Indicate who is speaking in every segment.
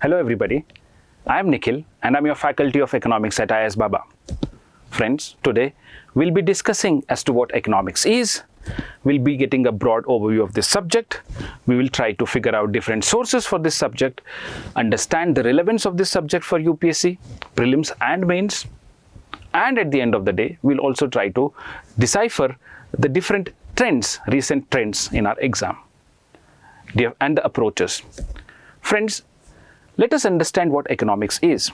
Speaker 1: Hello everybody, I am Nikhil and I am your faculty of economics at IAS Baba. Friends, today we'll be discussing as to what economics is. We'll be getting a broad overview of this subject. We will try to figure out different sources for this subject, understand the relevance of this subject for UPSC, prelims and mains. And at the end of the day, we'll also try to decipher the different trends, recent trends in our exam and the approaches. Friends, let us understand what economics is.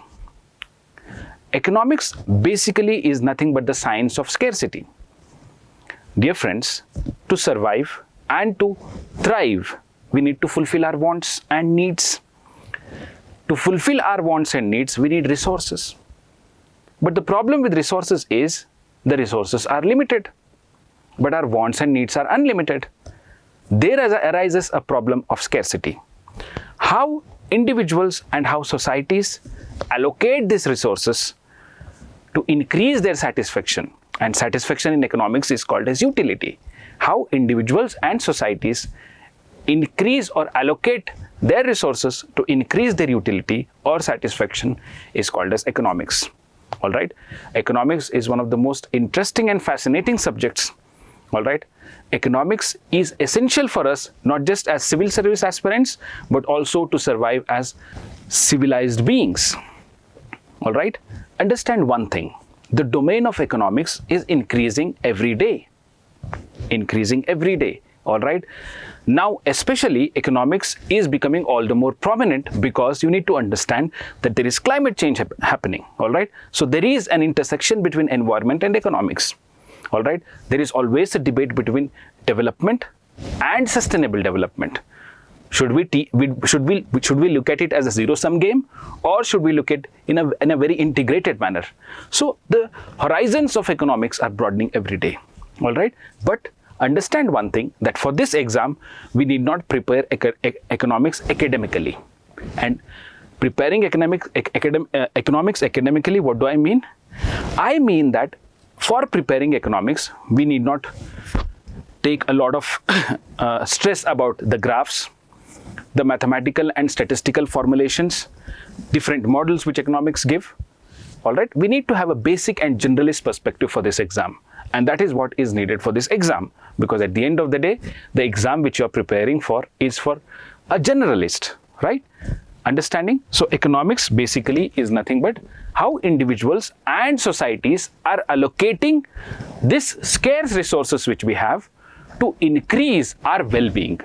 Speaker 1: Economics basically is nothing but the science of scarcity. Dear friends, to survive and to thrive, we need to fulfill our wants and needs. To fulfill our wants and needs, we need resources. But the problem with resources is the resources are limited, but our wants and needs are unlimited. There arises a problem of scarcity. How individuals and how societies allocate these resources to increase their satisfaction, and satisfaction in economics is called as utility. How individuals and societies increase or allocate their resources to increase their utility or satisfaction is called as economics. All right, economics is one of the most interesting and fascinating subjects. All right, economics is essential for us not just as civil service aspirants but also to survive as civilized beings. All right, understand one thing, the domain of economics is increasing every day. All right, now especially economics is becoming all the more prominent because you need to understand that there is climate change happening. All right, so there is an intersection between environment and economics. All right, there is always a debate between development and sustainable development. Should we look at it as a zero-sum game, or should we look at it in a very integrated manner? So the horizons of economics are broadening every day. All right, but understand one thing, that for this exam we need not prepare economics academically. And preparing economics academically, what do I mean? I mean that for preparing economics, we need not take a lot of stress about the graphs, the mathematical and statistical formulations, different models which economics give. All right, we need to have a basic and generalist perspective for this exam. And that is what is needed for this exam, because at the end of the day, the exam which you are preparing for is for a generalist, right? Understanding? So economics basically is nothing but how individuals and societies are allocating this scarce resources which we have to increase our well-being.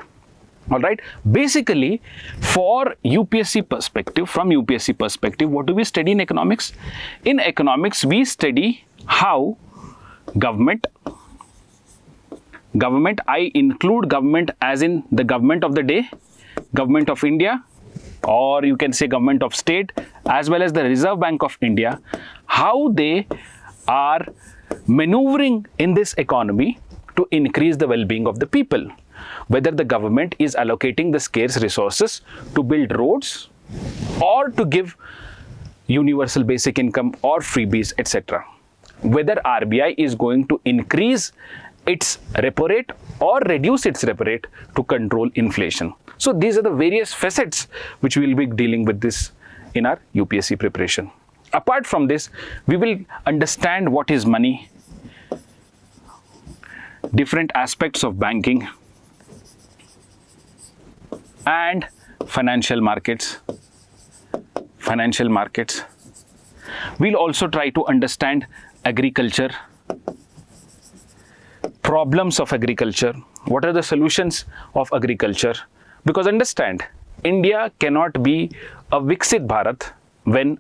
Speaker 1: All right, basically for UPSC perspective, from UPSC perspective, what do we study in economics? In economics, we study how government, I include government as in the government of the day, government of India, or you can say government of state, as well as the Reserve Bank of India, how they are maneuvering in this economy to increase the well-being of the people. Whether the government is allocating the scarce resources to build roads or to give universal basic income or freebies, etc. Whether RBI is going to increase its repo rate or reduce its repo rate to control inflation. So these are the various facets which we will be dealing with this in our UPSC preparation. Apart from this, we will understand what is money, different aspects of banking and financial markets. We'll also try to understand agriculture, problems of agriculture, what are the solutions of agriculture, because understand, India cannot be a Viksit Bharat when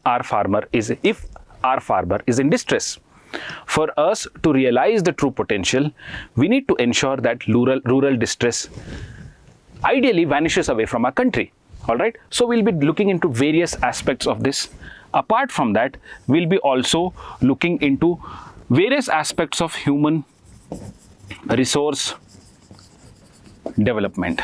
Speaker 1: if our farmer is in distress. For us to realize the true potential, we need to ensure that rural distress ideally vanishes away from our country. All right, so we'll be looking into various aspects of this. Apart from that, we'll be also looking into various aspects of human resource development.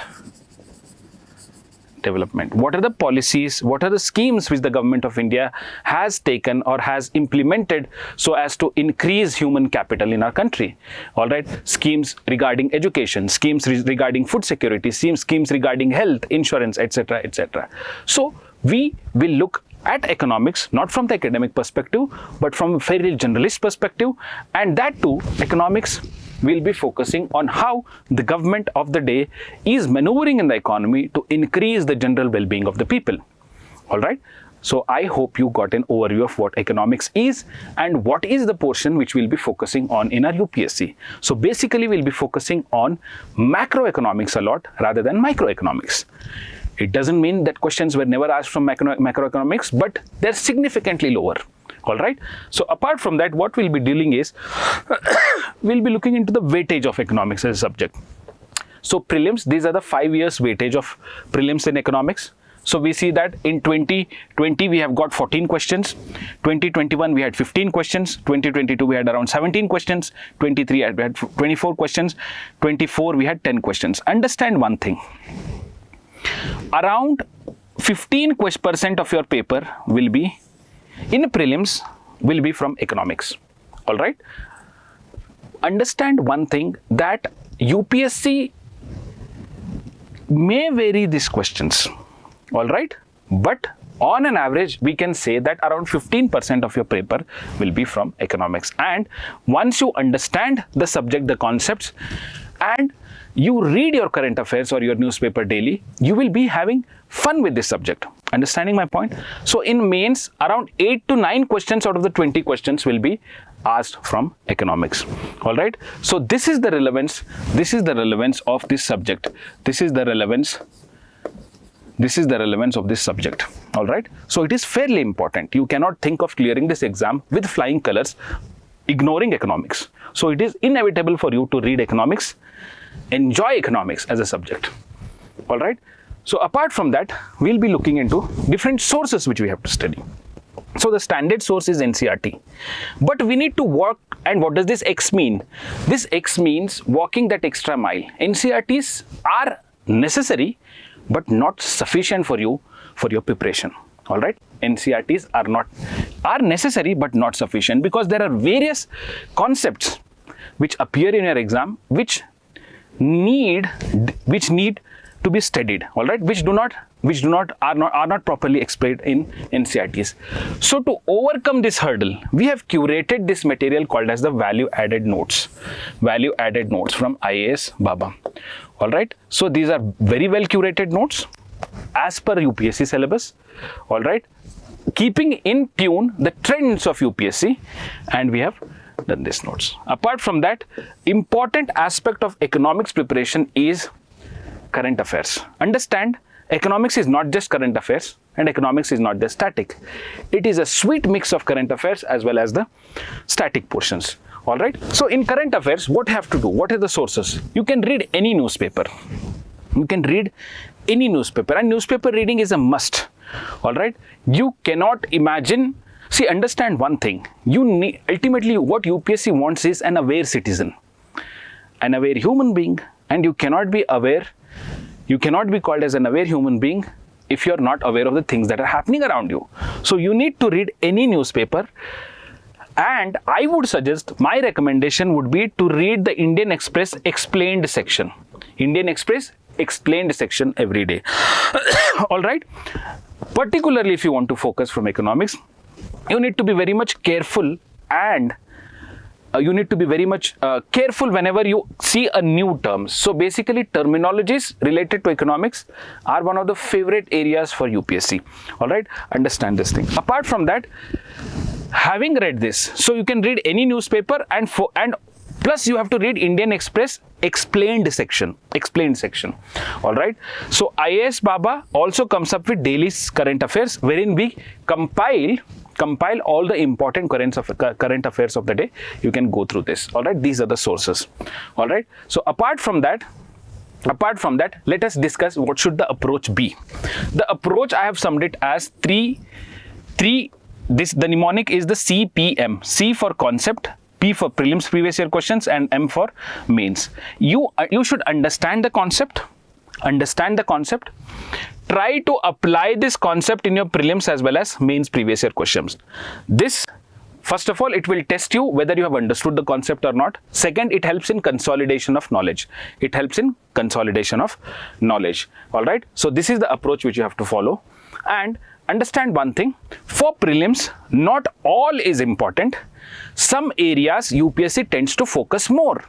Speaker 1: What are the policies, what are the schemes which the government of India has taken or has implemented so as to increase human capital in our country? All right, schemes regarding education, schemes regarding food security, schemes regarding health, insurance, etc., etc. So we will look at economics not from the academic perspective but from a very generalist perspective, and that too economics will be focusing on how the government of the day is maneuvering in the economy to increase the general well-being of the people. All right. So I hope you got an overview of what economics is and what is the portion which we'll be focusing on in our UPSC. So basically we'll be focusing on macroeconomics a lot rather than microeconomics. It doesn't mean that questions were never asked from macroeconomics, but they're significantly lower. All right. So apart from that, what we'll be dealing is, we'll be looking into the weightage of economics as a subject. So prelims, these are the 5 years weightage of prelims in economics. So we see that in 2020, we have got 14 questions. 2021, we had 15 questions. 2022, we had around 17 questions. 23, we had 24 questions. 24, we had 10 questions. Understand one thing. Around 15% of your paper will be in prelims will be from economics. All right. Understand one thing, that UPSC may vary these questions. All right. But on an average, we can say that around 15% of your paper will be from economics. And once you understand the subject, the concepts, and you read your current affairs or your newspaper daily, you will be having fun with this subject. Understanding my point? So in mains, around 8 to 9 questions out of the 20 questions will be asked from economics. All right. So this is the relevance. This is the relevance of this subject. This is the relevance. This is the relevance of this subject. All right. So it is fairly important. You cannot think of clearing this exam with flying colors, ignoring economics. So it is inevitable for you to read economics, enjoy economics as a subject. All right. So apart from that, we'll be looking into different sources which we have to study. So the standard source is NCERT, but we need to work. And what does this X mean? This X means walking that extra mile. NCERTs are necessary, but not sufficient for you for your preparation. All right. NCERTs are necessary, but not sufficient, because there are various concepts which appear in your exam which need to be studied. All right, which are not properly explained in NCERTs. So to overcome this hurdle, we have curated this material called as the value added notes from IAS Baba. All right, so these are very well curated notes as per UPSC syllabus. All right, keeping in tune the trends of UPSC, and we have done these notes. Apart from that, important aspect of economics preparation is current affairs. Understand, economics is not just current affairs, and economics is not just static. It is a sweet mix of current affairs as well as the static portions. All right. So in current affairs, what you have to do? What are the sources? You can read any newspaper. You can read any newspaper, and newspaper reading is a must. All right. You cannot imagine. See, understand one thing. You need, ultimately what UPSC wants is an aware citizen, an aware human being, and you cannot be aware. You cannot be called as an aware human being if you're not aware of the things that are happening around you. So you need to read any newspaper. And I would suggest, my recommendation would be to read the Indian Express explained section. Indian Express explained section every day. All right. Particularly if you want to focus from economics, you need to be very much careful, and you need to be very much careful whenever you see a new term. So basically, terminologies related to economics are one of the favorite areas for UPSC. All right. Understand this thing. Apart from that, having read this, so you can read any newspaper, and plus you have to read Indian Express explained section. All right. So IAS Baba also comes up with daily current affairs, wherein we compile all the important current affairs of the day. You can go through this. All right. These are the sources. All right. So apart from that, let us discuss what should the approach be. The approach, I have summed it as three. The mnemonic is the CPM. C for concept, P for prelims previous year questions, and M for mains. You should understand the concept. Try to apply this concept in your prelims as well as mains previous year questions. This, first of all, it will test you whether you have understood the concept or not. Second, it helps in consolidation of knowledge. All right. So this is the approach which you have to follow. And understand one thing, for prelims, not all is important. Some areas UPSC tends to focus more.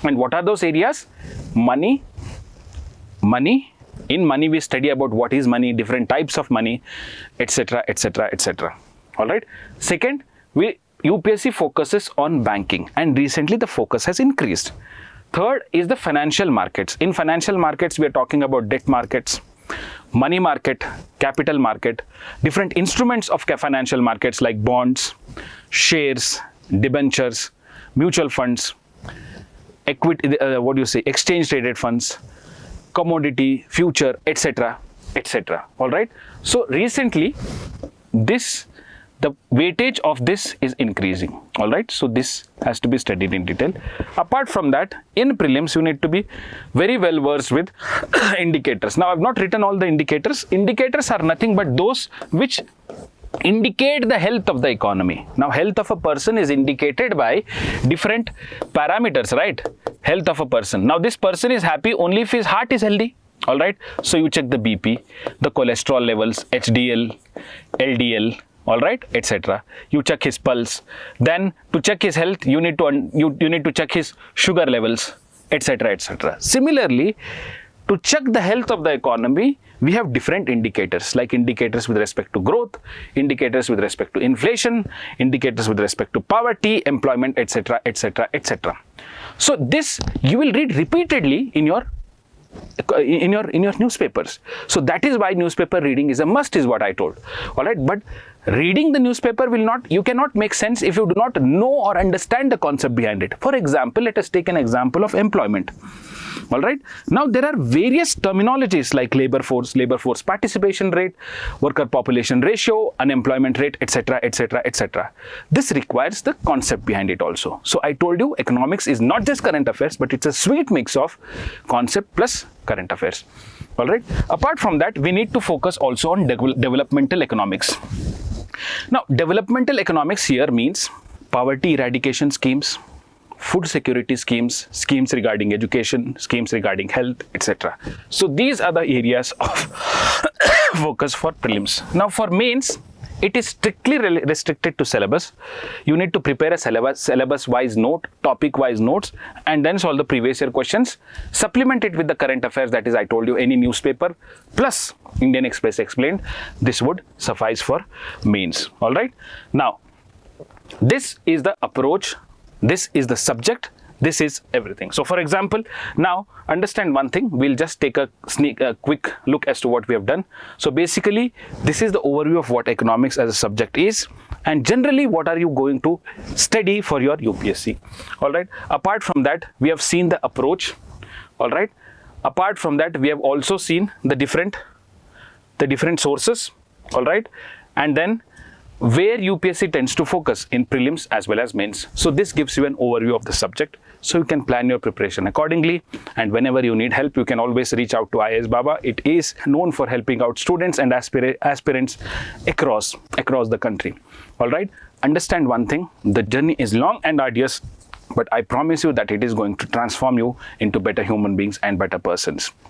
Speaker 1: And what are those areas? Money. In money, we study about what is money, different types of money, etc., etc., etc. All right. Second, UPSC focuses on banking, and recently the focus has increased. Third is the financial markets. In financial markets, we are talking about debt markets, money market, capital market, different instruments of financial markets like bonds, shares, debentures, mutual funds, equity, exchange traded funds, commodity, future, etc., etc. All right. So recently, the weightage of this is increasing. All right. So this has to be studied in detail. Apart from that, in prelims, you need to be very well versed with indicators. Now, I've not written all the indicators. Indicators are nothing but those which indicate the health of the economy. Now, health of a person is indicated by different parameters, right? Health of a person. Now, this person is happy only if his heart is healthy. All right. So you check the BP, the cholesterol levels, HDL, LDL, all right, etc. You check his pulse. Then to check his health, you need to check his sugar levels, etc., etc. Similarly, to check the health of the economy, we have different indicators, like indicators with respect to growth, indicators with respect to inflation, indicators with respect to poverty, employment, etc., etc., etc. So this you will read repeatedly in your newspapers. So that is why newspaper reading is a must, is what I told. All right, but reading the newspaper you cannot make sense if you do not know or understand the concept behind it. For example, let us take an example of employment. All right. Now there are various terminologies like labor force participation rate, worker population ratio, unemployment rate, etc., etc., etc. This requires the concept behind it also. So I told you economics is not just current affairs, but it's a sweet mix of concept plus current affairs. All right. Apart from that, we need to focus also on developmental economics. Now, developmental economics here means poverty eradication schemes, food security schemes, schemes regarding education, schemes regarding health, etc. So these are the areas of focus for prelims. Now for mains, it is strictly restricted to syllabus. You need to prepare a syllabus-wise note, topic-wise notes, and then solve the previous year questions. Supplement it with the current affairs, that is, I told you, any newspaper, plus Indian Express explained. This would suffice for mains. All right. Now, this is the approach. This is the subject. This is everything. So for example, now understand one thing. We'll just take a quick look as to what we have done. So basically, this is the overview of what economics as a subject is, and generally what are you going to study for your UPSC. All right. Apart from that, we have seen the approach. All right. Apart from that, we have also seen the different sources. All right. And then where UPSC tends to focus in prelims as well as mains. So this gives you an overview of the subject, so you can plan your preparation accordingly. And whenever you need help, you can always reach out to IAS Baba. It is known for helping out students and aspirants across the country. All right. Understand one thing, the journey is long and arduous, but I promise you that it is going to transform you into better human beings and better persons.